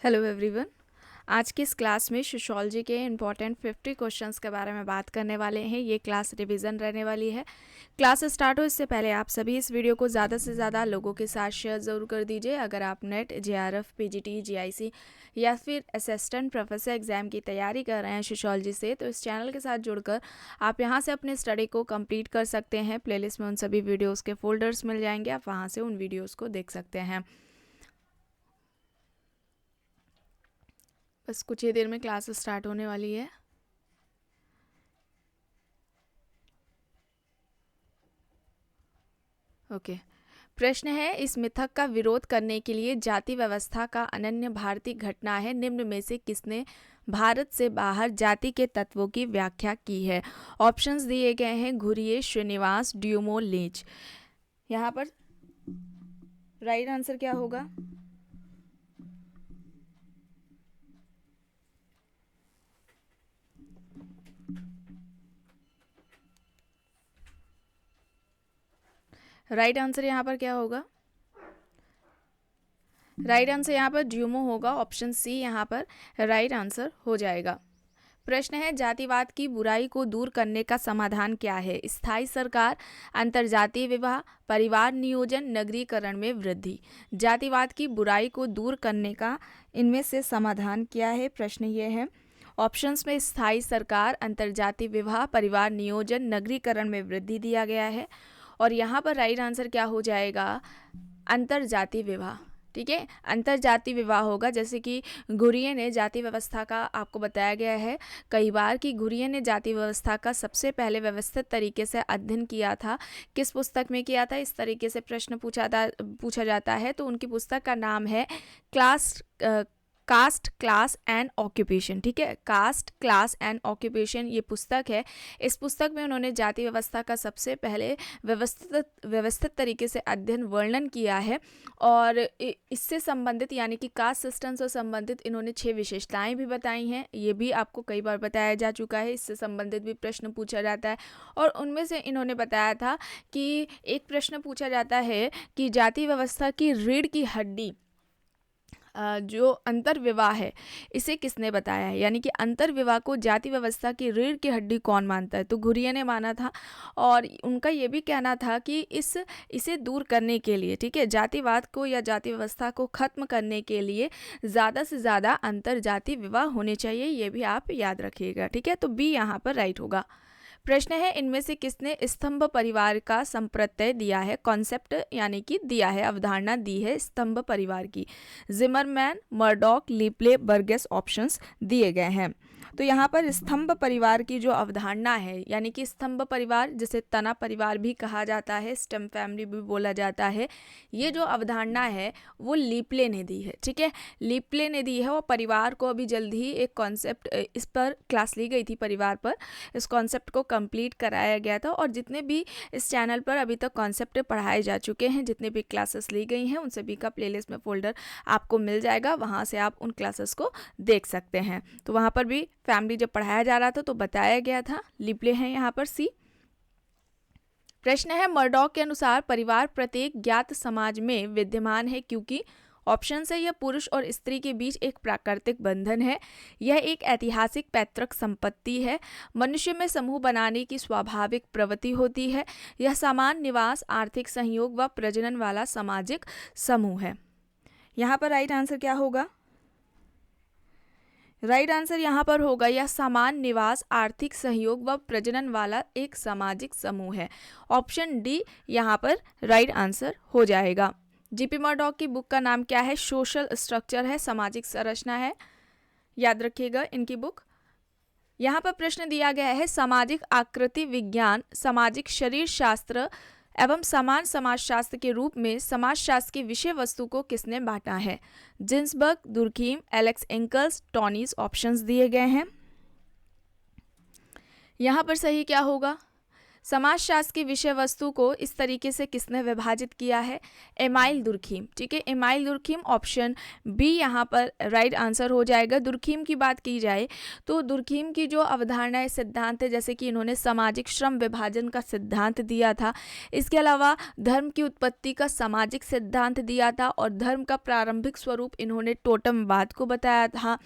Hello everyone. आज की इस क्लास में सोशियोलॉजी के इम्पॉर्टेंट 50 क्वेश्चंस के बारे में बात करने वाले हैं। ये क्लास रिवीजन रहने वाली है। क्लास स्टार्ट हो इससे पहले आप सभी इस वीडियो को ज़्यादा से ज़्यादा लोगों के साथ शेयर ज़रूर कर दीजिए। अगर आप नेट, जेआरएफ, पीजीटी, जीआईसी या फिर असिस्टेंट प्रोफेसर एग्ज़ाम की तैयारी कर रहे हैं सोशियोलॉजी से, तो इस चैनल के साथ जुड़कर आप यहाँ से अपने स्टडी को कंप्लीट कर सकते हैं। प्लेलिस्ट में उन सभी वीडियोज़ के फोल्डर्स मिल जाएंगे, आप वहाँ से उन वीडियोज़ को देख सकते हैं। बस कुछ ही देर में क्लास स्टार्ट होने वाली है। ओके। प्रश्न है, इस मिथक का विरोध करने के लिए जाति व्यवस्था का अनन्य भारतीय घटना है, निम्न में से किसने भारत से बाहर जाति के तत्वों की व्याख्या की है? ऑप्शंस दिए गए हैं घुरिये, श्रीनिवास, ड्यूमो, लीच। यहाँ पर राइट आंसर क्या होगा? राइट आंसर यहाँ पर क्या होगा? राइट आंसर यहाँ पर ड्यूमो होगा। ऑप्शन सी यहाँ पर राइट आंसर हो जाएगा। प्रश्न है, जातिवाद की बुराई को दूर करने का समाधान क्या है? स्थायी सरकार, अंतर्जातीय विवाह, परिवार नियोजन, नगरीकरण में वृद्धि। जातिवाद की बुराई को दूर करने का इनमें से समाधान क्या है? प्रश्न ये है। ऑप्शंस में स्थायी सरकार, अंतर्जातीय विवाह, परिवार नियोजन, नगरीकरण में वृद्धि दिया गया है और यहाँ पर राइट आंसर क्या हो जाएगा? अंतर्जातीय विवाह। ठीक है, अंतर्जातीय विवाह होगा। जैसे कि घुरिये ने जाति व्यवस्था का आपको बताया गया है कई बार कि घुरिये ने जाति व्यवस्था का सबसे पहले व्यवस्थित तरीके से अध्ययन किया था। किस पुस्तक में किया था? इस तरीके से प्रश्न पूछा जाता है तो उनकी पुस्तक का नाम है कास्ट, क्लास एंड ऑक्यूपेशन। ठीक है, कास्ट, क्लास एंड ऑक्यूपेशन ये पुस्तक है। इस पुस्तक में उन्होंने जाति व्यवस्था का सबसे पहले व्यवस्थित तरीके से अध्ययन वर्णन किया है और इससे संबंधित यानी कि कास्ट सिस्टम से संबंधित इन्होंने 6 विशेषताएं भी बताई हैं। ये भी आपको कई बार बताया जा चुका है, इससे संबंधित भी प्रश्न पूछा जाता है और उनमें से इन्होंने बताया था कि एक प्रश्न पूछा जाता है कि जाति व्यवस्था की रीढ़ की हड्डी जो अंतर्विवाह है इसे किसने बताया है? यानी कि अंतर्विवाह को जाति व्यवस्था की रीढ़ की हड्डी कौन मानता है? तो घुरिये ने माना था और उनका ये भी कहना था कि इसे दूर करने के लिए, ठीक है, जातिवाद को या जाति व्यवस्था को खत्म करने के लिए ज़्यादा से ज़्यादा अंतर्जातीय विवाह होने चाहिए। ये भी आप याद रखिएगा। ठीक है, तो बी यहाँ पर राइट होगा। प्रश्न है, इनमें से किसने स्तंभ परिवार का संप्रत्यय दिया है? कॉन्सेप्ट यानी कि दिया है, अवधारणा दी है स्तंभ परिवार की। जिमरमैन, मर्डॉक, लिप्ले, बर्गेस ऑप्शंस दिए गए हैं। तो यहाँ पर स्तंभ परिवार की जो अवधारणा है यानी कि स्तंभ परिवार जिसे तना परिवार भी कहा जाता है, स्टेम फैमिली भी बोला जाता है, ये जो अवधारणा है वो लिप्ले ने दी है। ठीक है, लिप्ले ने दी है और परिवार को अभी जल्द ही एक कॉन्सेप्ट इस पर क्लास ली गई थी, परिवार पर इस कॉन्सेप्ट को कंप्लीट कराया गया था और जितने भी इस चैनल पर अभी तक कॉन्सेप्ट पढ़ाए जा चुके हैं, जितने भी क्लासेस ली गई हैं, उन सभी का प्लेलिस्ट में फोल्डर आपको मिल जाएगा, वहाँ से आप उन क्लासेस को देख सकते हैं। तो वहाँ पर भी फैमिली जब पढ़ाया जा रहा था तो बताया गया था। लिप्ले हैं यहाँ पर सी। प्रश्न है, मर्डॉक के अनुसार परिवार प्रत्येक ज्ञात समाज में विद्यमान है क्योंकि ऑप्शन है, यह पुरुष और स्त्री के बीच एक प्राकृतिक बंधन है, यह एक ऐतिहासिक पैतृक संपत्ति है, मनुष्य में समूह बनाने की स्वाभाविक प्रवृत्ति होती है, यह समान निवास, आर्थिक सहयोग व प्रजनन वाला सामाजिक समूह है। यहाँ पर राइट आंसर क्या होगा? राइट आंसर यहाँ पर होगा यह समान निवास, आर्थिक सहयोग व प्रजनन वाला एक सामाजिक समूह है। ऑप्शन डी यहाँ पर राइट आंसर हो जाएगा। जीपी मर्डॉक की बुक का नाम क्या है? सोशल स्ट्रक्चर है, सामाजिक संरचना है, याद रखिएगा इनकी बुक। यहाँ पर प्रश्न दिया गया है, सामाजिक आकृति विज्ञान, सामाजिक शरीर शास्त्र एवं समान समाजशास्त्र के रूप में समाजशास्त्र की विषय वस्तु को किसने बांटा है? Ginsberg, Durkheim, Alex Inkeles, Tonnies options दिए गए हैं। यहाँ पर सही क्या होगा? समाजशास्त्र की विषय वस्तु को इस तरीके से किसने विभाजित किया है? Amyl Durkheim. ठीक है, एमाइल दुर्खीम, ऑप्शन बी यहाँ पर राइट आंसर हो जाएगा। दुर्खीम की बात की जाए तो दुर्खीम की जो अवधारणा है, सिद्धांत है, जैसे कि इन्होंने सामाजिक श्रम विभाजन का सिद्धांत दिया था, इसके अलावा धर्म की उत्पत्ति का सामाजिक सिद्धांत दिया था, और धर्म का प्रारंभिक स्वरूप इन्होंने टोटमवाद को बताया था।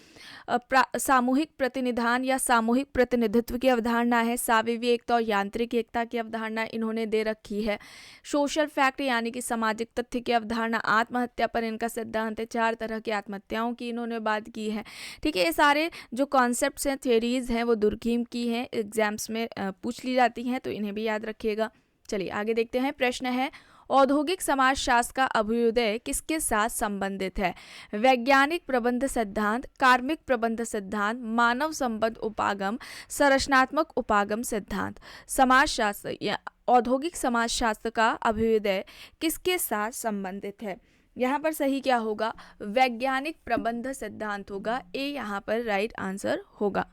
सामूहिक प्रतिनिधान या सामूहिक प्रतिनिधित्व की अवधारणा है। साविवी एकता और यांत्रिक एकता की अवधारणा इन्होंने दे रखी है। सोशल फैक्ट यानी कि सामाजिक तथ्य की अवधारणा। आत्महत्या पर इनका सिद्धांत है। 4 तरह की आत्महत्याओं की इन्होंने बात की है। ठीक है, ये सारे जो कॉन्सेप्ट्स हैं, थ्योरीज हैं, वो दुर्खीम की हैं, एग्जाम्स में पूछ ली जाती हैं, तो इन्हें भी याद रखिएगा। चलिए आगे देखते हैं। प्रश्न है, औद्योगिक समाजशास्त्र का अभ्युदय किसके साथ संबंधित है? वैज्ञानिक प्रबंध सिद्धांत, कार्मिक प्रबंध सिद्धांत, मानव संबंध उपागम, संरचनात्मक उपागम सिद्धांत। समाजशास्त्र या औद्योगिक समाजशास्त्र का अभ्युदय किसके साथ संबंधित है? यहाँ पर सही क्या होगा? वैज्ञानिक प्रबंध सिद्धांत होगा। ए यहाँ पर राइट आंसर होगा।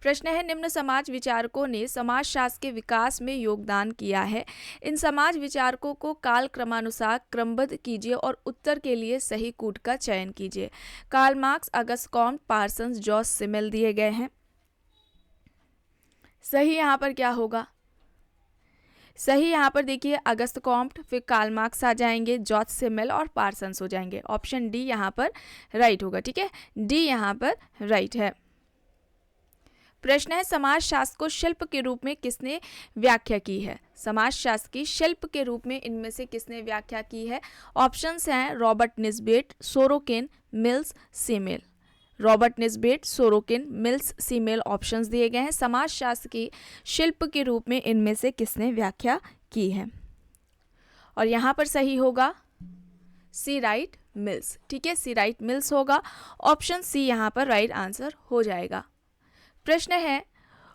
प्रश्न है, निम्न समाज विचारकों ने समाजशास्त्र के विकास में योगदान किया है। इन समाज विचारकों को काल क्रमानुसार क्रमबद्ध कीजिए और उत्तर के लिए सही कूट का चयन कीजिए। Karl Marx, Auguste Comte, Parsons, George Simmel दिए गए हैं। सही यहाँ पर क्या होगा? सही यहाँ पर देखिए, अगस्त कॉम्ट, फिर कार्ल मार्क्स आ जाएंगे, जॉर्ज सिमेल और पार्सन्स हो जाएंगे। ऑप्शन डी यहाँ पर राइट होगा। ठीक है, डी यहाँ पर राइट है। प्रश्न है, समाजशास्त्र को शिल्प के रूप में किसने व्याख्या की है? समाजशास्त्र की शिल्प के रूप में इनमें से किसने व्याख्या की है? ऑप्शंस हैं Robert Nisbet, Sorokin, Mills, Simmel. Robert Nisbet, Sorokin, Mills, Simmel options दिए गए हैं। समाजशास्त्र की शिल्प के रूप में इनमें से किसने व्याख्या की है? और यहाँ पर सही होगा सी राइट मिल्स। ठीक है, सी राइट मिल्स होगा। ऑप्शन सी यहाँ पर राइट आंसर हो जाएगा। प्रश्न है,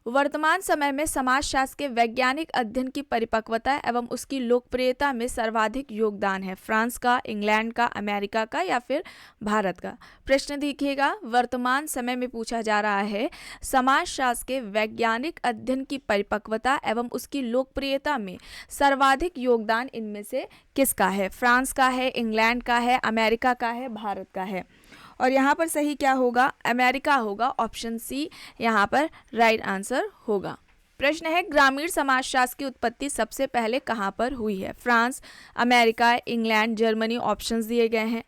वर्तमान समय में समाजशास्त्र के वैज्ञानिक अध्ययन की परिपक्वता एवं उसकी लोकप्रियता में सर्वाधिक योगदान है? फ्रांस का, इंग्लैंड का, अमेरिका का या फिर भारत का? प्रश्न देखिएगा, वर्तमान समय में पूछा जा रहा है समाजशास्त्र के वैज्ञानिक अध्ययन की परिपक्वता एवं उसकी लोकप्रियता में सर्वाधिक योगदान इनमें से किसका है? फ्रांस का है, इंग्लैंड का है, अमेरिका का है, भारत का है? और यहाँ पर सही क्या होगा? अमेरिका होगा। ऑप्शन सी यहाँ पर राइट आंसर होगा। प्रश्न है, ग्रामीण समाजशास्त्र की उत्पत्ति सबसे पहले कहाँ पर हुई है? France, America, England, Germany options दिए गए हैं।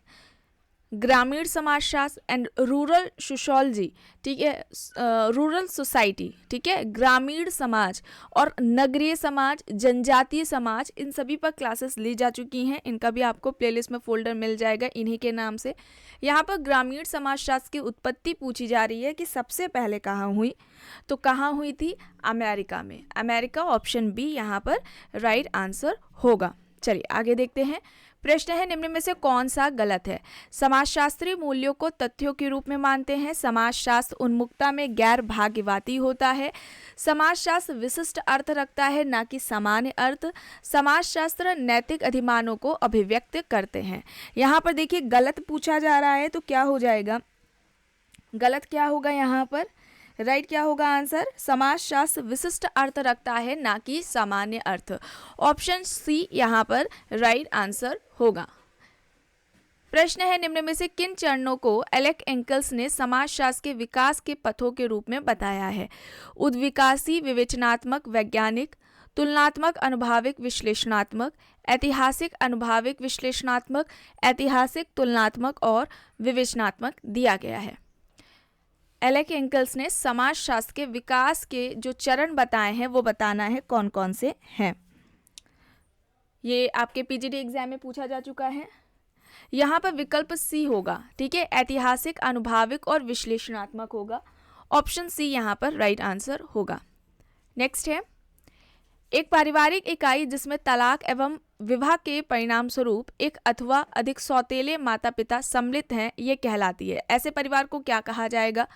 ग्रामीण समाजशास्त्र एंड रूरल सोशियोलॉजी, ठीक है, रूरल सोसाइटी, ठीक है, ग्रामीण समाज और नगरीय समाज, जनजातीय समाज, इन सभी पर क्लासेस ली जा चुकी हैं। इनका भी आपको प्लेलिस्ट में फोल्डर मिल जाएगा इन्हीं के नाम से। यहाँ पर ग्रामीण समाजशास्त्र की उत्पत्ति पूछी जा रही है कि सबसे पहले कहाँ हुई, तो कहाँ हुई थी? अमेरिका में। अमेरिका, ऑप्शन बी यहाँ पर राइट आंसर होगा। चलिए आगे देखते हैं। प्रश्न है, निम्न में से कौन सा गलत है? समाजशास्त्रीय मूल्यों को तथ्यों के रूप में मानते हैं। समाजशास्त्र उन्मुखता में गैर भाग्यवादी होता है। समाजशास्त्र विशिष्ट अर्थ रखता है, ना कि सामान्य अर्थ। समाजशास्त्र नैतिक अधिमानों को अभिव्यक्त करते हैं। यहाँ पर देखिए गलत पूछा जा रहा है, तो क्या हो जाएगा? गलत क्या होगा यहाँ पर? राइट क्या होगा आंसर? समाजशास्त्र विशिष्ट अर्थ रखता है, ना कि सामान्य अर्थ। ऑप्शन सी यहाँ पर राइट आंसर होगा। प्रश्न है, निम्न में से किन चरणों को एलेक एंकल्स ने समाजशास्त्र के विकास के पथों के रूप में बताया है? उद्विकासी, विवेचनात्मक, वैज्ञानिक, तुलनात्मक, अनुभाविक, विश्लेषणात्मक, ऐतिहासिक, अनुभाविक, विश्लेषणात्मक, ऐतिहासिक, तुलनात्मक और विवेचनात्मक दिया गया है। एलेक एंकल्स ने समाजशास्त्र के विकास के जो चरण बताए हैं वो बताना है कौन कौन से हैं। ये आपके पीजीडी एग्जाम में पूछा जा चुका है। यहाँ पर विकल्प सी होगा, ठीक है, ऐतिहासिक, अनुभाविक और विश्लेषणात्मक होगा। ऑप्शन सी यहाँ पर राइट आंसर होगा। नेक्स्ट है, एक पारिवारिक इकाई जिसमें तलाक एवं विवाह के परिणाम स्वरूप एक अथवा अधिक सौतेले माता पिता सम्मिलित हैं, ये कहलाती है। ऐसे परिवार को क्या कहा जाएगा?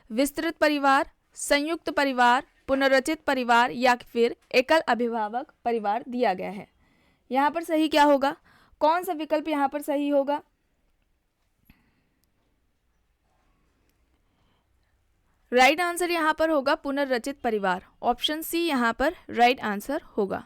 विस्तृत परिवार, संयुक्त परिवार, पुनर्रचित परिवार या फिर एकल अभिभावक परिवार दिया गया है। यहाँ पर सही क्या होगा? कौन सा विकल्प यहाँ पर सही होगा? राइट आंसर यहाँ पर होगा पुनर्रचित परिवार, ऑप्शन सी यहाँ पर राइट आंसर होगा।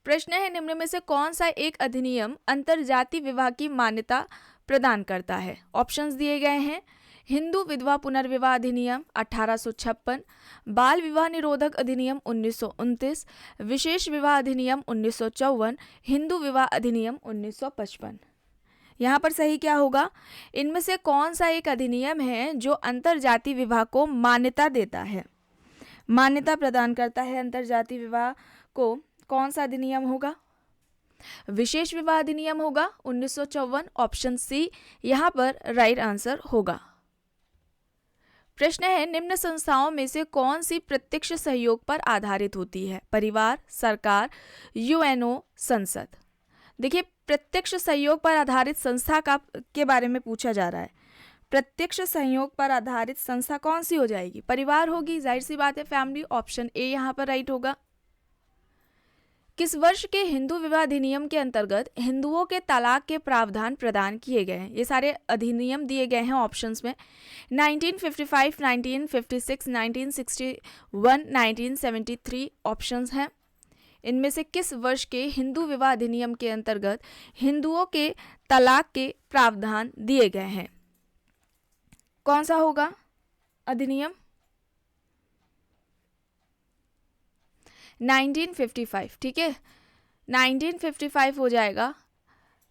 प्रश्न है निम्न में से कौन सा एक अधिनियम अंतरजातीय विवाह की मान्यता प्रदान करता है। ऑप्शंस दिए गए हैं, हिंदू विधवा पुनर्विवाह अधिनियम 1856, बाल विवाह निरोधक अधिनियम 1929, विशेष विवाह अधिनियम 1954, हिंदू विवाह अधिनियम 1955। यहाँ पर सही क्या होगा, इनमें से कौन सा एक अधिनियम है जो अंतरजातीय विवाह को मान्यता देता है, मान्यता प्रदान करता है अंतरजातीय विवाह को, कौन सा अधिनियम होगा। विशेष विवाह अधिनियम होगा 1954, ऑप्शन सी यहाँ पर राइट आंसर होगा। प्रश्न है निम्न संस्थाओं में से कौन सी प्रत्यक्ष सहयोग पर आधारित होती है, परिवार, सरकार, यूएनओ, संसद। देखिए प्रत्यक्ष सहयोग पर आधारित संस्था के बारे में पूछा जा रहा है। प्रत्यक्ष सहयोग पर आधारित संस्था कौन सी हो जाएगी, परिवार होगी, जाहिर सी बात है फैमिली, ऑप्शन ए यहाँ पर राइट होगा। किस वर्ष के हिंदू विवाह अधिनियम के अंतर्गत हिंदुओं के तलाक के प्रावधान प्रदान किए गए हैं। ये सारे अधिनियम दिए गए हैं ऑप्शंस में, 1955, 1956, 1961, 1973 ऑप्शंस हैं। इनमें से किस वर्ष के हिंदू विवाह अधिनियम के अंतर्गत हिंदुओं के तलाक के प्रावधान दिए गए हैं, कौन सा होगा अधिनियम। 1955, ठीक है, 1955 हो जाएगा।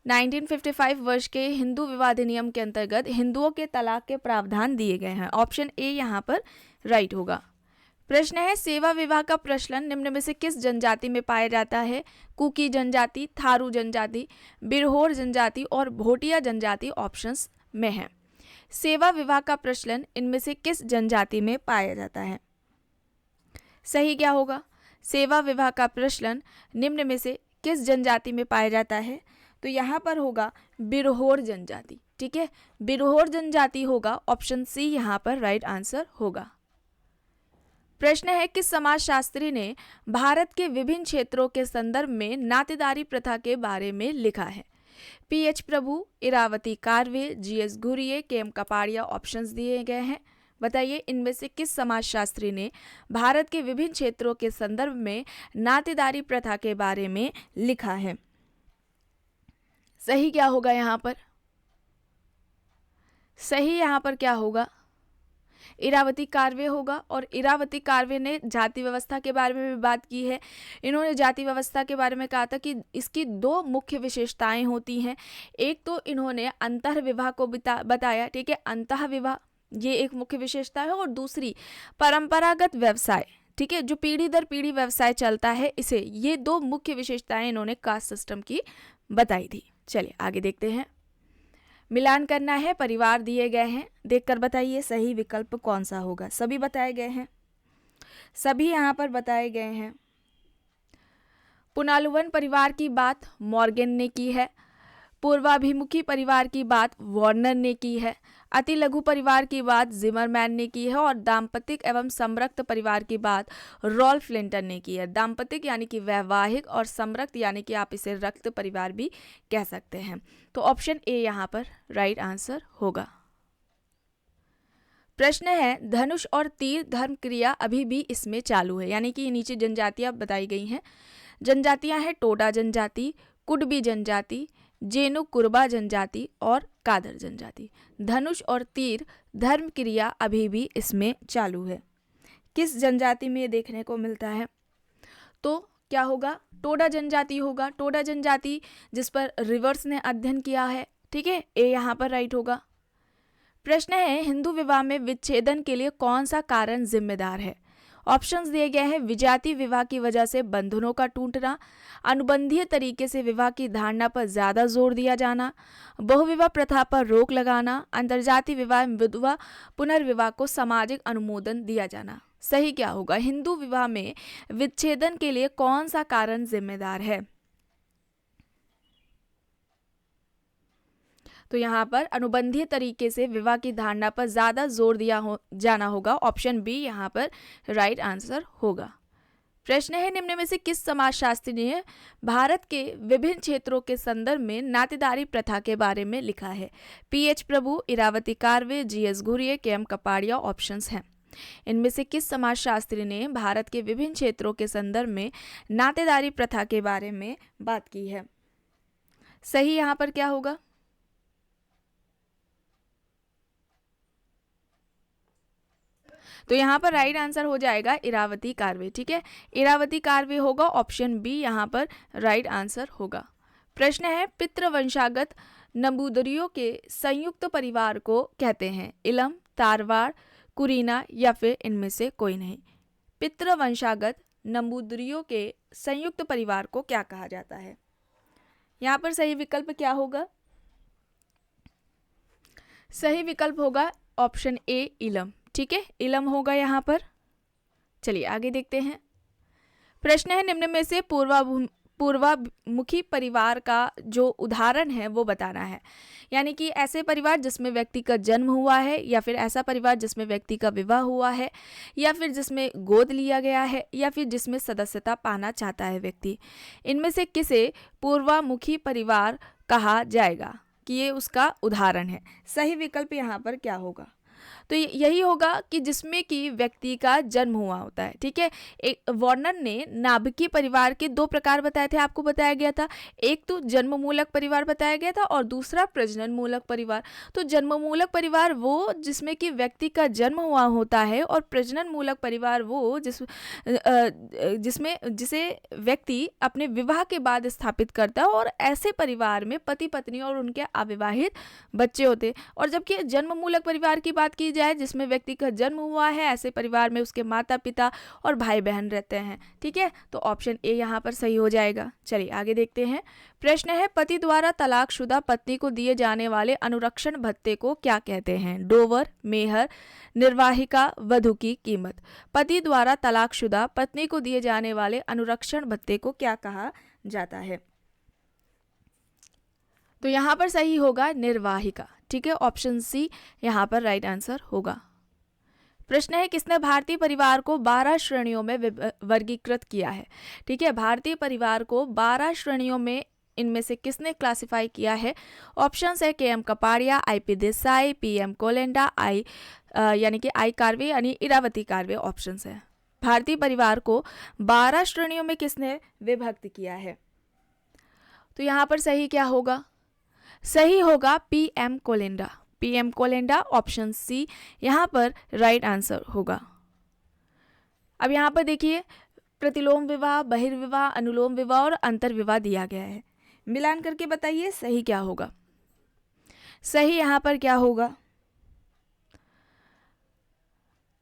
1955 वर्ष के हिंदू विवाह अधिनियम के अंतर्गत हिंदुओं के तलाक के प्रावधान दिए गए हैं, ऑप्शन ए यहाँ पर राइट होगा। प्रश्न है सेवा विवाह का प्रचलन निम्न में से किस जनजाति में पाया जाता है, कुकी जनजाति, थारू जनजाति, बिरहोर जनजाति और भोटिया जनजाति ऑप्शंस में है। सेवा विवाह का प्रचलन इनमें से किस जनजाति में पाया जाता है, सही क्या होगा, सेवा विवाह का प्रचलन निम्न में से किस जनजाति में पाया जाता है, तो यहाँ पर होगा बिरहोर जनजाति, ठीक है, बिरहोर जनजाति होगा, ऑप्शन सी यहाँ पर राइट आंसर होगा। प्रश्न है किस समाजशास्त्री ने भारत के विभिन्न क्षेत्रों के संदर्भ में नातेदारी प्रथा के बारे में लिखा है, P H Prabhu, Iravati Karve, G S Ghurye, K M Kapadia options दिए गए हैं। बताइए इनमें से किस समाजशास्त्री ने भारत के विभिन्न क्षेत्रों के संदर्भ में नातेदारी प्रथा के बारे में लिखा है, सही क्या होगा यहाँ पर, सही यहाँ पर क्या होगा, इरावती कार्वे होगा। और इरावती कार्वे ने जाति व्यवस्था के बारे में भी बात की है। इन्होंने जाति व्यवस्था के बारे में कहा था कि इसकी दो मुख्य विशेषताएं होती हैं, एक तो इन्होंने अंतर्विवाह को बताया, ठीक है, अंतःविवाह ये एक मुख्य विशेषता है, और दूसरी परंपरागत व्यवसाय, ठीक है, जो पीढ़ी दर पीढ़ी व्यवसाय चलता है, इसे, ये दो मुख्य विशेषताएं इन्होंने कास्ट सिस्टम की बताई थी। चलिए आगे देखते हैं, मिलान करना है, परिवार दिए गए हैं, देखकर बताइए सही विकल्प कौन सा होगा। सभी बताए गए हैं, सभी यहाँ पर बताए गए हैं। पुनालुवन परिवार की बात मॉर्गन ने की है, पूर्वाभिमुखी परिवार की बात वार्नर ने की है, अति लघु परिवार की बात जिमरमैन ने की है, और दाम्पतिक एवं समरक्त परिवार की बात रॉल्फ लिंटन ने की है। दाम्पतिक यानी कि वैवाहिक और समरक्त यानी कि आप इसे रक्त परिवार भी कह सकते हैं। तो ऑप्शन ए यहाँ पर राइट आंसर होगा। प्रश्न है धनुष और तीर धर्म क्रिया अभी भी इसमें चालू है, यानी कि नीचे जनजातियां बताई गई हैं। जनजातियां हैं टोडा जनजाति, कुडबी जनजाति, जेनु कुरबा जनजाति और कादर जनजाति। धनुष और तीर धर्म क्रिया अभी भी इसमें चालू है। किस जनजाति में ये देखने को मिलता है, तो क्या होगा, टोडा जनजाति होगा। टोडा जनजाति जिस पर रिवर्स ने अध्ययन किया है, ठीक है, ए यहाँ पर राइट होगा। प्रश्न है हिंदू विवाह में विच्छेदन के लिए कौन सा कारण जिम्मेदार है। ऑप्शंस दिए गए हैं, विजातीय विवाह की वजह से बंधनों का टूटना, अनुबंधीय तरीके से विवाह की धारणा पर ज्यादा जोर दिया जाना, बहुविवाह प्रथा पर रोक लगाना, अंतरजातीय विवाह विधवा पुनर्विवाह को सामाजिक अनुमोदन दिया जाना। सही क्या होगा, हिंदू विवाह में विच्छेदन के लिए कौन सा कारण जिम्मेदार है, तो यहाँ पर अनुबंधीय तरीके से विवाह की धारणा पर ज्यादा जोर दिया जाना होगा, ऑप्शन बी यहाँ पर राइट आंसर होगा। प्रश्न है, निम्न में से किस समाजशास्त्री ने भारत के विभिन्न क्षेत्रों के संदर्भ में नातेदारी प्रथा के बारे में लिखा है? P H Prabhu, Iravati Karve, G S Ghurye, K M Kapadia options हैं। इनमें से किस समाजशास्त्री ने भारत के विभिन्न क्षेत्रों के संदर्भ में नातेदारी प्रथा के बारे में बात की है? सही यहाँ पर क्या होगा? तो यहाँ पर राइट आंसर हो जाएगा इरावती कार्वे। ठीक है, इरावती कार्वे होगा, ऑप्शन बी यहाँ पर राइट आंसर होगा। प्रश्न है, पितृवंशागत नंबूदरियों के संयुक्त परिवार को कहते हैं? इलम, तारवाड़, कुरीना या फिर इनमें से कोई नहीं। पितृवंशागत नंबूदरियों के संयुक्त परिवार को क्या कहा जाता है? यहाँ पर सही विकल्प क्या होगा? सही विकल्प होगा ऑप्शन ए, इलम। ठीक है, इलम होगा यहाँ पर। चलिए आगे देखते हैं। प्रश्न है, निम्न में से पूर्वामुखी परिवार का जो उदाहरण है वो बताना है। यानी कि ऐसे परिवार जिसमें व्यक्ति का जन्म हुआ है, या फिर ऐसा परिवार जिसमें व्यक्ति का विवाह हुआ है, या फिर जिसमें गोद लिया गया है, या फिर जिसमें सदस्यता पाना चाहता है व्यक्ति। इनमें से किसे पूर्वामुखी परिवार कहा जाएगा कि ये उसका उदाहरण है? सही विकल्प यहाँ पर क्या होगा? तो यही होगा कि जिसमें कि व्यक्ति का जन्म हुआ होता है। ठीक है, एक वार्नर ने नाभिकीय परिवार के दो प्रकार बताए थे, आपको बताया गया था। एक तो जन्म मूलक परिवार बताया गया था और दूसरा प्रजनन मूलक परिवार। तो जन्म मूलक परिवार वो जिसमें कि व्यक्ति का जन्म हुआ होता है, और प्रजनन मूलक परिवार वो जिसे व्यक्ति अपने विवाह के बाद स्थापित करता है, और ऐसे परिवार में पति पत्नी और उनके अविवाहित बच्चे होते। और जबकि जन्म मूलक परिवार की बात की जाए, जिसमें व्यक्ति का जन्म हुआ है, ऐसे परिवार में उसके माता पिता और भाई बहन रहते हैं। ठीक है, तो ऑप्शन ए यहाँ पर सही हो जाएगा। चलिए आगे देखते हैं। प्रश्न है, पति द्वारा तलाकशुदा पत्नी को दिए जाने वाले अनुरक्षण भत्ते को क्या कहते हैं? डोवर, मेहर, निर्वाहिका, वधु की कीमत। पति द्वारा तलाकशुदा पत्नी को दिए जाने वाले अनुरक्षण भत्ते को क्या कहा जाता है? तो यहाँ पर सही होगा निर्वाहिका। ठीक है, ऑप्शन सी यहाँ पर राइट आंसर होगा। प्रश्न है, किसने भारतीय परिवार को 12 श्रेणियों में वर्गीकृत किया है? ठीक है, भारतीय परिवार को 12 श्रेणियों में इनमें से किसने क्लासिफाई किया है? ऑप्शंस है K M Kapadia, I P Desai, P M Kolenda, यानी कि आई कार्वे यानी इरावती कार्वे ऑप्शंस है। भारतीय परिवार को 12 श्रेणियों में किसने विभक्त किया है? तो यहाँ पर सही क्या होगा? सही होगा पीएम कोलेंडा। पीएम कोलेंडा, ऑप्शन सी यहाँ पर राइट आंसर होगा। अब यहाँ पर देखिए, प्रतिलोम विवाह, बहिर्विवाह, अनुलोम विवाह और अंतर्विवाह दिया गया है। मिलान करके बताइए सही क्या होगा? सही यहाँ पर क्या होगा?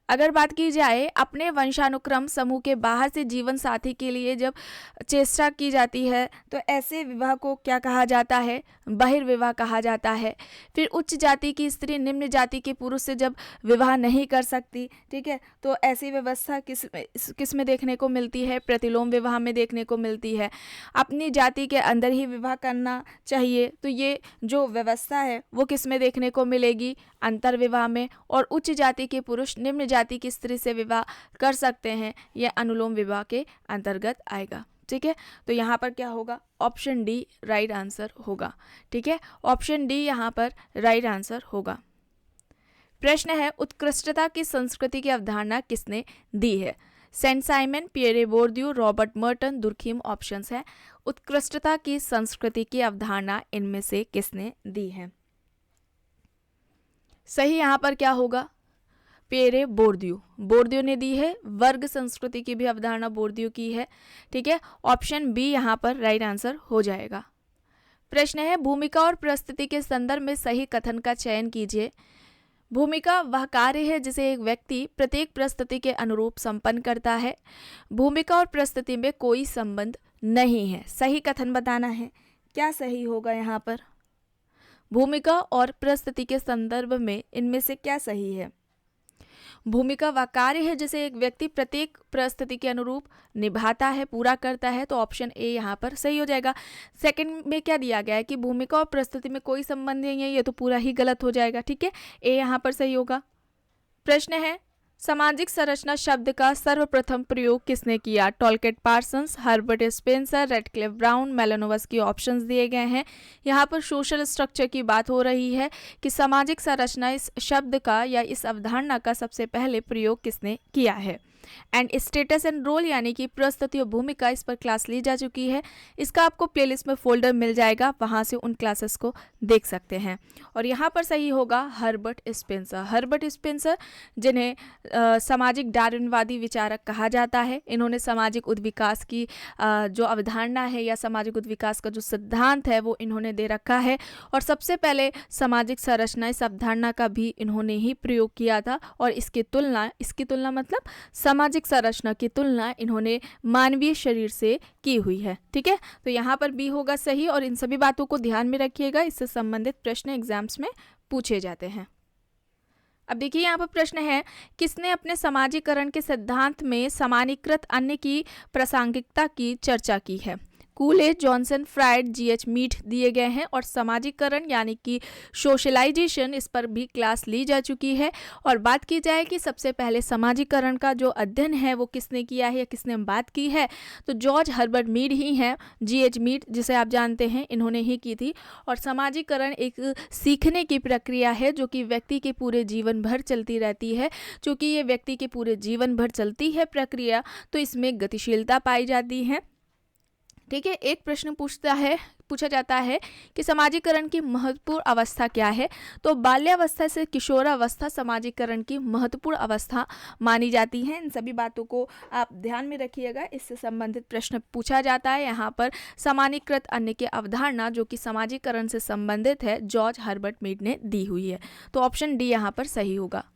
अगर बात की जाए अपने वंशानुक्रम समूह के बाहर से जीवन साथी के लिए जब चेष्टा की जाती है, तो ऐसे विवाह को क्या कहा जाता है? बहिर्विवाह कहा जाता है। फिर उच्च जाति की स्त्री निम्न जाति के पुरुष से जब विवाह नहीं कर सकती, ठीक है, तो ऐसी व्यवस्था किस में देखने को मिलती है? प्रतिलोम विवाह में देखने को मिलती है। अपनी जाति के अंदर ही विवाह करना चाहिए, तो ये जो व्यवस्था है वो किस में देखने को मिलेगी? अंतर्विवाह में। और उच्च जाति के पुरुष निम्न जाति की स्त्री से विवाह कर सकते हैं, यह अनुलोम विवाह के अंतर्गत आएगा। ठीक है, तो यहाँ पर क्या होगा? ऑप्शन डी राइट आंसर होगा। ठीक है, ऑप्शन डी यहाँ पर राइट आंसर होगा। प्रश्न है, उत्कृष्टता की संस्कृति की अवधारणा किसने दी है? Saint Simon, Pierre Bourdieu, Robert Merton, Durkheim options है। उत्कृष्टता की संस्कृति की अवधारणा इनमें से किसने दी है? सही यहाँ पर क्या होगा? पियरे बोर्दियू। बोर्दियू ने दी है। वर्ग संस्कृति की भी अवधारणा बोर्दियू की है। ठीक है, ऑप्शन बी यहाँ पर राइट आंसर हो जाएगा। प्रश्न है, भूमिका और परिस्थिति के संदर्भ में सही कथन का चयन कीजिए। भूमिका वह कार्य है जिसे एक व्यक्ति प्रत्येक परिस्थिति के अनुरूप संपन्न करता है। भूमिका और परिस्थिति में कोई संबंध नहीं है। सही कथन बताना है। क्या सही होगा यहाँ पर? भूमिका और परिस्थिति के संदर्भ में इनमें से क्या सही है? भूमिका वह कार्य है जिसे एक व्यक्ति प्रत्येक परिस्थिति के अनुरूप निभाता है, पूरा करता है, तो ऑप्शन ए यहाँ पर सही हो जाएगा। सेकंड में क्या दिया गया है कि भूमिका और परिस्थिति में कोई संबंध नहीं है, ये तो पूरा ही गलत हो जाएगा। ठीक है, ए यहाँ पर सही होगा। प्रश्न है, सामाजिक संरचना शब्द का सर्वप्रथम प्रयोग किसने किया? Talcott Parsons, Herbert Spencer, Radcliffe Brown, Malinowski की ऑप्शंस दिए गए हैं। यहाँ पर सोशल स्ट्रक्चर की बात हो रही है कि सामाजिक संरचना इस शब्द का या इस अवधारणा का सबसे पहले प्रयोग किसने किया है। एंड स्टेटस एंड रोल यानी कि प्रस्तुति और भूमिका, इस पर क्लास ली जा चुकी है। इसका आपको प्लेलिस्ट में फोल्डर मिल जाएगा, वहाँ से उन क्लासेस को देख सकते हैं। और यहाँ पर सही होगा हर्बर्ट स्पेंसर। हर्बर्ट स्पेंसर जिन्हें सामाजिक डार्विनवादी विचारक कहा जाता है, इन्होंने सामाजिक उद्विकास की जो अवधारणा है या सामाजिक उद्विकास का जो सिद्धांत है वो इन्होंने दे रखा है। और सबसे पहले सामाजिक संरचना इस अवधारणा का भी इन्होंने ही प्रयोग किया था। और इसकी तुलना मतलब सामाजिक संरचना की तुलना इन्होंने मानवीय शरीर से की हुई है। ठीक है, तो यहाँ पर बी होगा सही। और इन सभी बातों को ध्यान में रखिएगा, इससे संबंधित प्रश्न एग्जाम्स में पूछे जाते हैं। अब देखिए यहाँ पर प्रश्न है, किसने अपने समाजीकरण के सिद्धांत में समानीकृत अन्य की प्रासंगिकता की चर्चा की है? कूलेज, जॉनसन, फ्राइड, जीएच मीट दिए गए हैं। और समाजीकरण यानी कि सोशलाइजेशन, इस पर भी क्लास ली जा चुकी है। और बात की जाए कि सबसे पहले समाजीकरण का जो अध्ययन है वो किसने किया है या किसने बात की है, तो जॉर्ज हर्बर्ट मीड ही हैं। जीएच मीट जिसे आप जानते हैं, इन्होंने ही की थी। और समाजीकरण एक सीखने की प्रक्रिया है जो कि व्यक्ति के पूरे जीवन भर चलती रहती है। चूँकि ये व्यक्ति के पूरे जीवन भर चलती है प्रक्रिया, तो इसमें गतिशीलता पाई जाती है। ठीक है, एक प्रश्न पूछा जाता है कि समाजीकरण की महत्वपूर्ण अवस्था क्या है? तो बाल्यावस्था से किशोरावस्था समाजीकरण की महत्वपूर्ण अवस्था मानी जाती है। इन सभी बातों को आप ध्यान में रखिएगा, इससे संबंधित प्रश्न पूछा जाता है। यहाँ पर समानीकृत अन्य की अवधारणा जो कि समाजीकरण से संबंधित है, जॉर्ज हर्बर्ट मीड ने दी हुई है। तो ऑप्शन डी यहाँ पर सही होगा।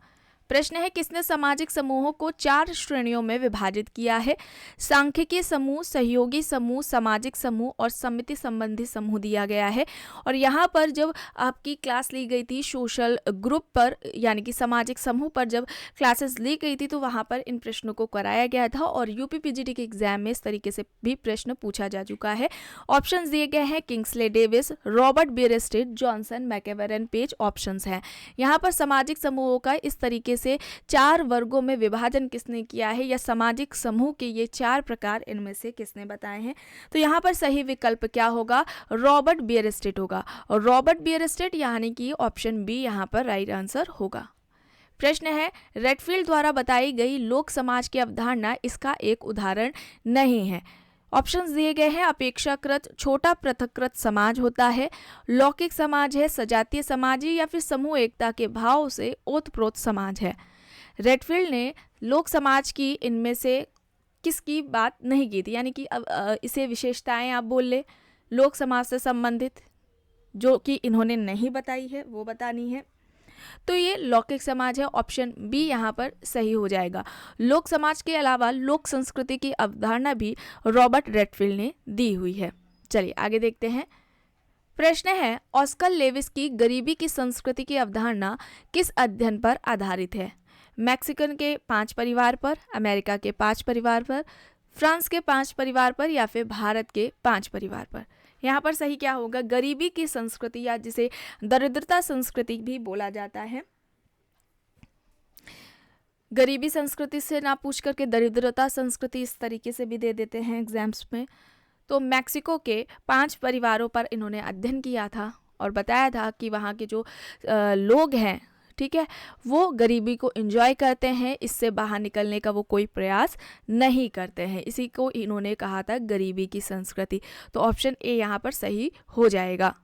प्रश्न है, किसने सामाजिक समूहों को 4 श्रेणियों में विभाजित किया है? सांख्यिकीय समूह, सहयोगी समूह, सामाजिक समूह और समिति संबंधी समूह दिया गया है। और यहाँ पर जब आपकी क्लास ली गई थी सोशल ग्रुप पर यानी कि सामाजिक समूह पर जब क्लासेस ली गई थी, तो वहाँ पर इन प्रश्नों को कराया गया था। और यूपीपीजीटी के एग्जाम में इस तरीके से भी प्रश्न पूछा जा चुका है। ऑप्शंस दिए गए हैं Kingsley Davis, Robert Bierstedt, Johnson, MacIver Page options हैं। यहाँ पर सामाजिक समूहों का इस तरीके से 4 वर्गों में विभाजन किसने किया है या सामाजिक समूह के ये 4 प्रकार इनमें से किसने बताए हैं? तो यहाँ पर सही विकल्प क्या होगा? रॉबर्ट बियरस्टेड होगा। और रॉबर्ट बियरस्टेड यानी कि ऑप्शन बी यहाँ पर राइट आंसर होगा। प्रश्न है, रेडफील्ड द्वारा बताई गई लोक समाज की अवधारणा इसका एक उदाहरण नहीं है। ऑप्शंस दिए गए हैं, अपेक्षाकृत छोटा पृथककृत समाज होता है, लौकिक समाज है, सजातीय समाज है, या फिर समूह एकता के भाव से ओतप्रोत समाज है। रेडफील्ड ने लोक समाज की इनमें से किसकी बात नहीं की थी, यानी कि इसे विशेषताएं आप बोल ले लोक समाज से संबंधित जो कि इन्होंने नहीं बताई है वो बतानी है। तो ये लौकिक समाज है, ऑप्शन बी यहाँ पर सही हो जाएगा। लोक समाज के अलावा लोक संस्कृति की अवधारणा भी रॉबर्ट रेडफील्ड ने दी हुई है। चलिए आगे देखते हैं। प्रश्न है, ऑस्कर लेविस की गरीबी की संस्कृति की अवधारणा किस अध्ययन पर आधारित है? मैक्सिकन के 5 परिवार पर, अमेरिका के 5 परिवार पर, फ्रांस के 5 परिवार पर, या फिर भारत के 5 परिवार पर? यहाँ पर सही क्या होगा? गरीबी की संस्कृति या जिसे दरिद्रता संस्कृति भी बोला जाता है। गरीबी संस्कृति से ना पूछ करके दरिद्रता संस्कृति इस तरीके से भी दे देते हैं एग्जाम्स में। तो मैक्सिको के 5 परिवारों पर इन्होंने अध्ययन किया था और बताया था कि वहाँ के जो लोग हैं, ठीक है, वो गरीबी को एंजॉय करते हैं, इससे बाहर निकलने का वो कोई प्रयास नहीं करते हैं। इसी को इन्होंने कहा था गरीबी की संस्कृति। तो ऑप्शन ए यहाँ पर सही हो जाएगा।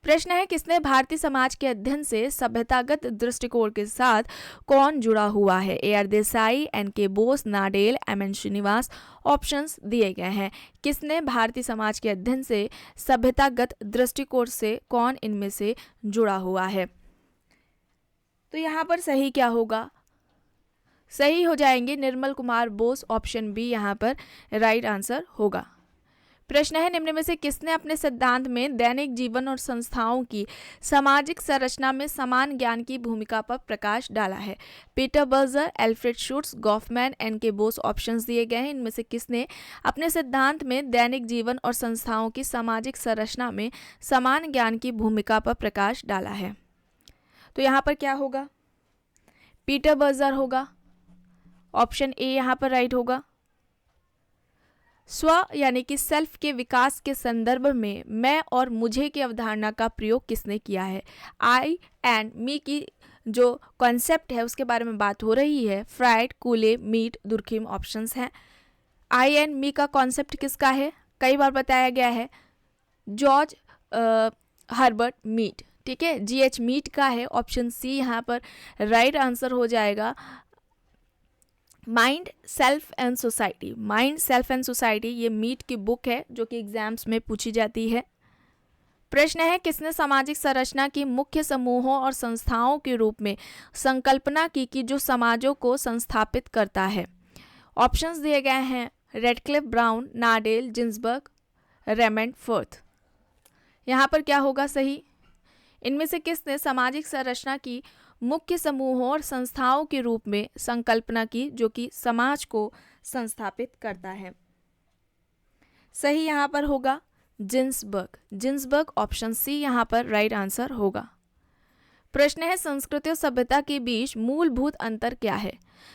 प्रश्न है, किसने भारतीय समाज के अध्ययन से सभ्यतागत दृष्टिकोण के साथ कौन जुड़ा हुआ है? A R. Desai, N K. Bose, Nadel, M N. Srinivas. Options दिए गए हैं। किसने भारतीय समाज के अध्ययन से सभ्यतागत दृष्टिकोण से कौन इनमें से जुड़ा हुआ है? तो यहाँ पर सही क्या होगा? सही हो जाएंगे निर्मल कुमार बोस, ऑप्शन बी यहाँ पर राइट आंसर होगा। प्रश्न है, निम्न में से किसने अपने सिद्धांत में दैनिक जीवन और संस्थाओं की सामाजिक संरचना में समान ज्ञान की भूमिका पर प्रकाश डाला है? Peter Berger, Alfred Schutz, Goffman, N K. Bose options दिए गए हैं। इनमें से किसने अपने सिद्धांत में दैनिक जीवन और संस्थाओं की सामाजिक संरचना में समान ज्ञान की भूमिका पर प्रकाश डाला है? तो यहाँ पर क्या होगा? पीटर बर्जर होगा। ऑप्शन ए यहाँ पर राइट होगा। स्व यानी कि सेल्फ के विकास के संदर्भ में मैं और मुझे की अवधारणा का प्रयोग किसने किया है? आई एंड मी की जो कॉन्सेप्ट है उसके बारे में बात हो रही है। फ्राइड, कूले, मीट, दुर्खिम ऑप्शंस हैं। आई एंड मी का कॉन्सेप्ट किसका है? कई बार बताया गया है, जॉर्ज हर्बर्ट मीट, ठीक है, GH मीट का है। ऑप्शन सी यहाँ पर राइट आंसर हो जाएगा। Mind, self and society, mind, self and society ये मीट की बुक है जो कि एग्जाम्स में पूछी जाती है। प्रश्न है, किसने सामाजिक संरचना की मुख्य समूहों और संस्थाओं के रूप में संकल्पना की कि जो समाजों को संस्थापित करता है? ऑप्शंस दिए गए हैं, Radcliffe Brown, Nadel, Ginsberg, Raymond Firth. यहाँ पर क्या होगा सही? इनमें से किसने सामाजिक संरचना की मुख्य समूहों और संस्थाओं के रूप में संकल्पना की जो कि समाज को संस्थापित करता है? सही यहाँ पर होगा जिन्सबर्ग, जिन्सबर्ग ऑप्शन सी यहाँ पर राइट आंसर होगा। प्रश्न है, संस्कृति और सभ्यता के बीच मूलभूत अंतर क्या है?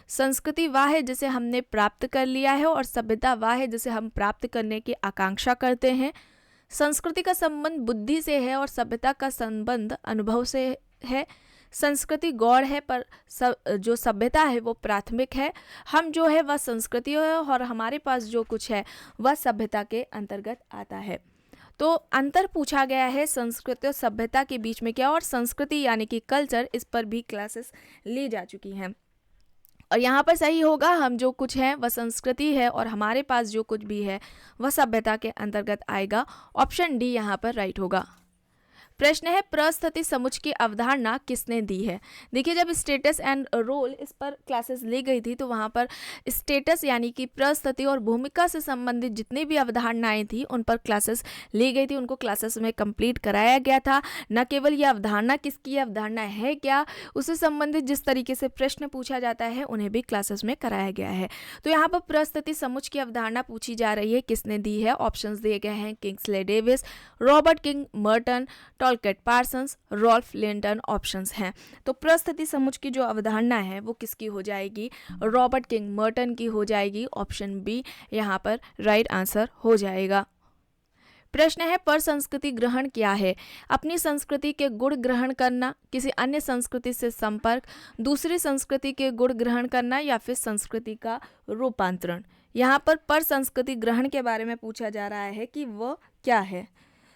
संस्कृति वह है जिसे हमने प्राप्त कर लिया है और सभ्यता वह है जिसे हम प्राप्त करने की आकांक्षा करते हैं। संस्कृति का संबंध बुद्धि से है और सभ्यता का संबंध अनुभव से है। संस्कृति गौड़ है पर जो सभ्यता है वो प्राथमिक है। हम जो है वह संस्कृति है और हमारे पास जो कुछ है वह सभ्यता के अंतर्गत आता है। तो अंतर पूछा गया है संस्कृति और सभ्यता के बीच में क्या, और संस्कृति यानी कि कल्चर, इस पर भी क्लासेस ली जा चुकी हैं। और यहाँ पर सही होगा, हम जो कुछ है वह संस्कृति है और हमारे पास जो कुछ भी है वह सभ्यता के अंतर्गत आएगा। ऑप्शन डी यहाँ पर राइट होगा। प्रश्न है, परिस्थिति समुच्चय की अवधारणा किसने दी है? देखिए, जब स्टेटस एंड रोल इस पर क्लासेस ली गई थी तो वहाँ पर स्टेटस यानी कि परिस्थिति और भूमिका से संबंधित जितनी भी अवधारणाएं थी उन पर क्लासेस ली गई थी, उनको क्लासेस में कंप्लीट कराया गया था। न केवल ये अवधारणा किसकी अवधारणा है क्या, उससे संबंधित जिस तरीके से प्रश्न पूछा जाता है उन्हें भी क्लासेस में कराया गया है। तो यहाँ पर परिस्थिति समुच्चय की अवधारणा पूछी जा रही है, किसने दी है? ऑप्शन दिए गए हैं, Kingsley Davis, Robert King Merton, Talcott Parsons, Ralph Linton options हैं। तो परिस्थिति समुच्चय की जो अवधारणा है वो किसकी हो जाएगी? रॉबर्ट किंग मर्टन की हो जाएगी। ऑप्शन बी यहाँ पर राइट आंसर हो जाएगा। प्रश्न है, पर संस्कृति ग्रहण क्या है? अपनी संस्कृति के गुण ग्रहण करना, किसी अन्य संस्कृति से संपर्क, दूसरी संस्कृति के गुण ग्रहण करना या फिर संस्कृति का रूपांतरण। यहाँ पर संस्कृति ग्रहण के बारे में पूछा जा रहा है कि वह क्या है।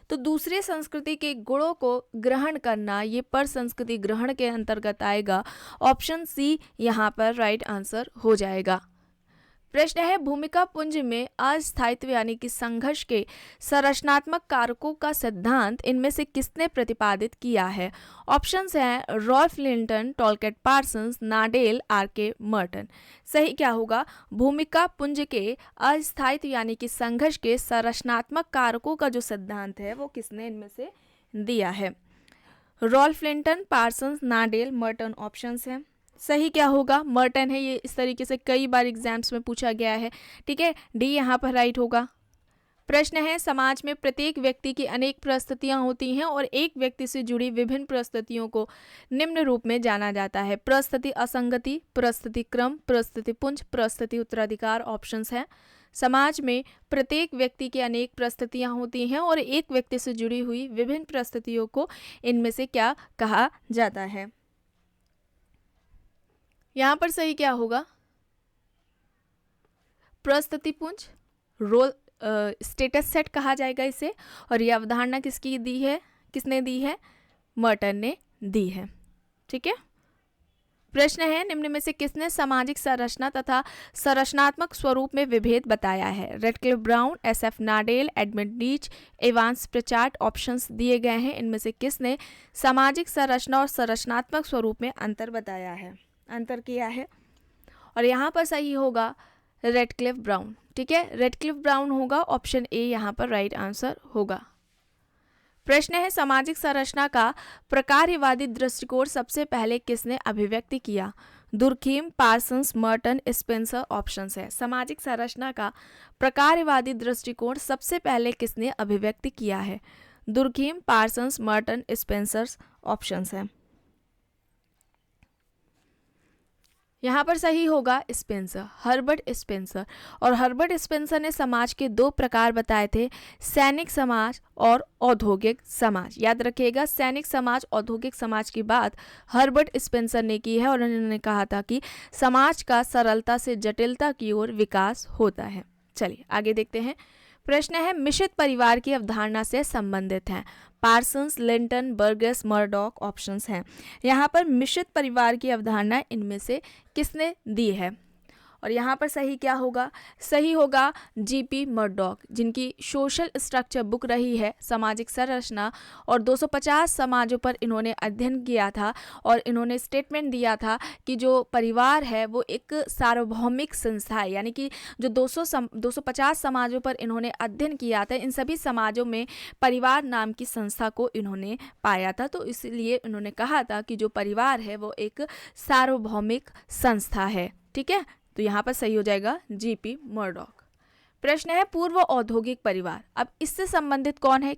तो दूसरे संस्कृति के गुणों को ग्रहण करना ये पर संस्कृति ग्रहण के अंतर्गत आएगा। ऑप्शन सी यहाँ पर राइट आंसर हो जाएगा। प्रश्न है, भूमिका पुंज में अस्थायित्व यानी कि संघर्ष के संरचनात्मक कारकों का सिद्धांत इनमें से किसने प्रतिपादित किया है? ऑप्शंस हैं, Ralph Linton, Talcott Parsons, Nadel, R K. Merton. सही क्या होगा? भूमिका पुंज के अस्थायित्व यानी कि संघर्ष के संरचनात्मक कारकों का जो सिद्धांत है वो किसने इनमें से दिया है? Ralph Linton, Parsons, Nadel, Merton options हैं। सही क्या होगा? मर्टन है। ये इस तरीके से कई बार एग्जाम्स में पूछा गया है, ठीक है, डी यहाँ पर राइट होगा। प्रश्न है, समाज में प्रत्येक व्यक्ति की अनेक परिस्थितियां होती हैं और एक व्यक्ति से जुड़ी विभिन्न परिस्थितियों को निम्न रूप में जाना जाता है। परिस्थिति असंगति, परिस्थिति क्रम, परिस्थिति पुंज, परिस्थिति उत्तराधिकार ऑप्शंस हैं। समाज में प्रत्येक व्यक्ति की अनेक परिस्थितियां होती हैं और एक व्यक्ति से जुड़ी हुई विभिन्न परिस्थितियों को इनमें से क्या कहा जाता है? यहाँ पर सही क्या होगा? परिस्थिति पुंज, रोल स्टेटस सेट कहा जाएगा इसे। और यह अवधारणा किसकी दी है? किसने दी है? मर्टन ने दी है, ठीक है। प्रश्न है, निम्न में से किसने सामाजिक संरचना तथा संरचनात्मक स्वरूप में विभेद बताया है? Radcliffe Brown, S F. Nadel, Edmund Leach, Evans Pritchard options दिए गए हैं। इनमें से किसने सामाजिक संरचना और संरचनात्मक स्वरूप में अंतर बताया है, अंतर किया है? और यहाँ पर सही होगा रेडक्लिफ ब्राउन, ठीक है, रेडक्लिफ ब्राउन होगा। ऑप्शन ए यहाँ पर राइट आंसर होगा। प्रश्न है, सामाजिक संरचना का प्रकारवादी दृष्टिकोण सबसे पहले किसने अभिव्यक्त किया? Durkheim, Parsons, Merton, Spencer options है। सामाजिक संरचना का प्रकारवादी दृष्टिकोण सबसे पहले किसने अभिव्यक्त किया है? Durkheim, Parsons, Merton, Spencer options है। यहाँ पर सही होगा स्पेंसर, हर्बर्ट स्पेंसर। और हर्बर्ट स्पेंसर ने समाज के 2 प्रकार बताए थे, सैनिक समाज और औद्योगिक समाज। याद रखिएगा, सैनिक समाज औद्योगिक समाज की बात हर्बर्ट स्पेंसर ने की है और उन्होंने कहा था कि समाज का सरलता से जटिलता की ओर विकास होता है। चलिए आगे देखते हैं। प्रश्न है मिश्रित परिवार की अवधारणा से संबंधित हैं। Parsons, Linton, Burgess, Murdock options हैं। यहाँ पर मिश्रित परिवार की अवधारणा इनमें से किसने दी है? और यहाँ पर सही क्या होगा? सही होगा जीपी मर्डॉक, जिनकी सोशल स्ट्रक्चर बुक रही है सामाजिक संरचना, और 250 समाजों पर इन्होंने अध्ययन किया था और इन्होंने स्टेटमेंट दिया था कि जो परिवार है वो एक सार्वभौमिक संस्था है। यानी कि जो 250 समाजों पर इन्होंने अध्ययन किया था, इन सभी समाजों में परिवार नाम की संस्था को इन्होंने पाया था। तो इसलिए इन्होंने कहा था कि जो परिवार है वो एक सार्वभौमिक संस्था है। ठीक है, तो यहाँ पर सही हो जाएगा जीपी मर्डॉक। प्रश्न है पूर्व औद्योगिक परिवार। अब इससे संबंधित कौन है?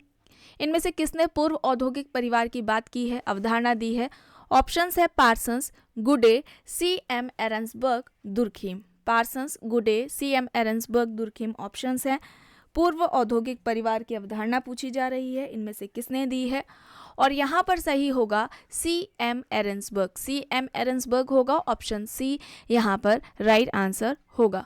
इनमें से किसने पूर्व औद्योगिक परिवार की बात की है, अवधारणा दी है? ऑप्शंस है पार्सन्स, गुडे, सी.एम. एरन्सबर्ग, दुर्खीम। पार्सन्स, गुडे, सी.एम. एरन्सबर्ग, दुर्खीम ऑप्शंस हैं। पूर्व औद्योगिक परिवार की अवधारणा पूछी जा रही है, इनमें से किसने दी है? और यहाँ पर सही होगा सी.एम. एरन्सबर्ग। सी.एम. एरन्सबर्ग होगा, ऑप्शन सी यहाँ पर राइट आंसर होगा।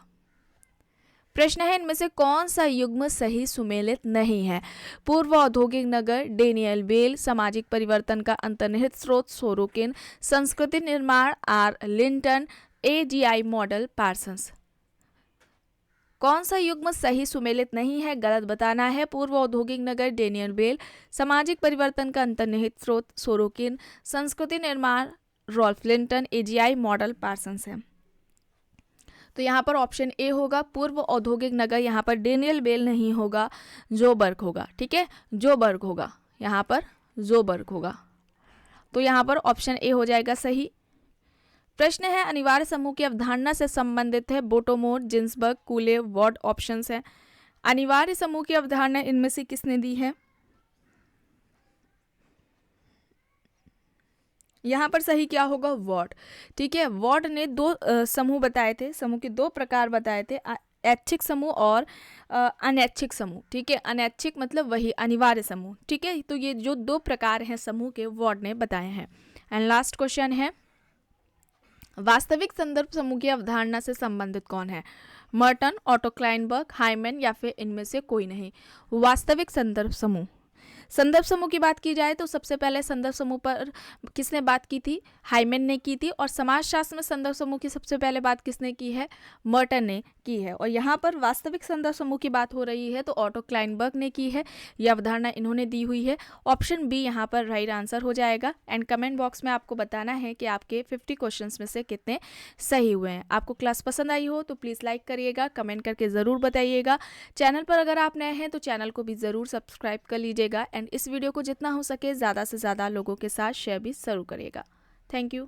प्रश्न है इनमें से कौन सा युग्म सही सुमेलित नहीं है? पूर्व औद्योगिक नगर, डेनियल बेल, सामाजिक परिवर्तन का अंतर्निहित स्रोत सोरोकिन, संस्कृति निर्माण R Linton, AGI model Parsons. कौन सा युग्म सही सुमेलित नहीं है? गलत बताना है। पूर्व औद्योगिक नगर, डेनियल बेल, सामाजिक परिवर्तन का अंतर्निहित स्रोत सोरोकिन, संस्कृति निर्माण Ralph Linton, AGI model Parsons है। तो यहाँ पर ऑप्शन ए होगा पूर्व औद्योगिक नगर। यहाँ पर डेनियल बेल नहीं होगा, जोबर्ग होगा। ठीक है, जोबर्ग होगा, यहाँ पर जोबर्ग होगा। तो यहाँ पर ऑप्शन ए हो जाएगा सही। प्रश्न है अनिवार्य समूह की अवधारणा से संबंधित है। बोटोमोर, जिन्सबर्ग, कूले, वॉर्ड ऑप्शंस है। अनिवार्य समूह की अवधारणा इनमें से किसने दी है? यहाँ पर सही क्या होगा? वॉर्ड। ठीक है, वॉर्ड ने 2 समूह बताए थे, समूह के 2 प्रकार बताए थे, ऐच्छिक समूह और अनैच्छिक समूह। ठीक है, अनैच्छिक मतलब वही अनिवार्य समूह। ठीक है, तो ये जो 2 प्रकार हैं समूह के, वॉर्ड ने बताए हैं। एंड लास्ट क्वेश्चन है वास्तविक संदर्भ समूह की अवधारणा से संबंधित कौन है? मर्टन, ऑटो क्लाइनबर्ग, हाइमन या फिर इनमें से कोई नहीं? वास्तविक संदर्भ समूह, संदर्भ समूह की बात की जाए तो सबसे पहले संदर्भ समूह पर किसने बात की थी? हाइमन ने की थी। और समाजशास्त्र में संदर्भ समूह की सबसे पहले बात किसने की है? मर्टन ने की है। और यहाँ पर वास्तविक संदर्भ समूह की बात हो रही है तो ऑटो क्लाइनबर्ग ने की है, यह अवधारणा इन्होंने दी हुई है। ऑप्शन बी यहाँ पर राइट आंसर हो जाएगा। एंड कमेंट बॉक्स में आपको बताना है कि आपके 50 क्वेश्चन में से कितने सही हुए हैं। आपको क्लास पसंद आई हो तो प्लीज़ लाइक करिएगा, कमेंट करके ज़रूर बताइएगा। चैनल पर अगर आप नए हैं तो चैनल को भी ज़रूर सब्सक्राइब कर लीजिएगा। एंड इस वीडियो को जितना हो सके ज़्यादा से ज़्यादा लोगों के साथ शेयर भी ज़रूर करिएगा। Thank you.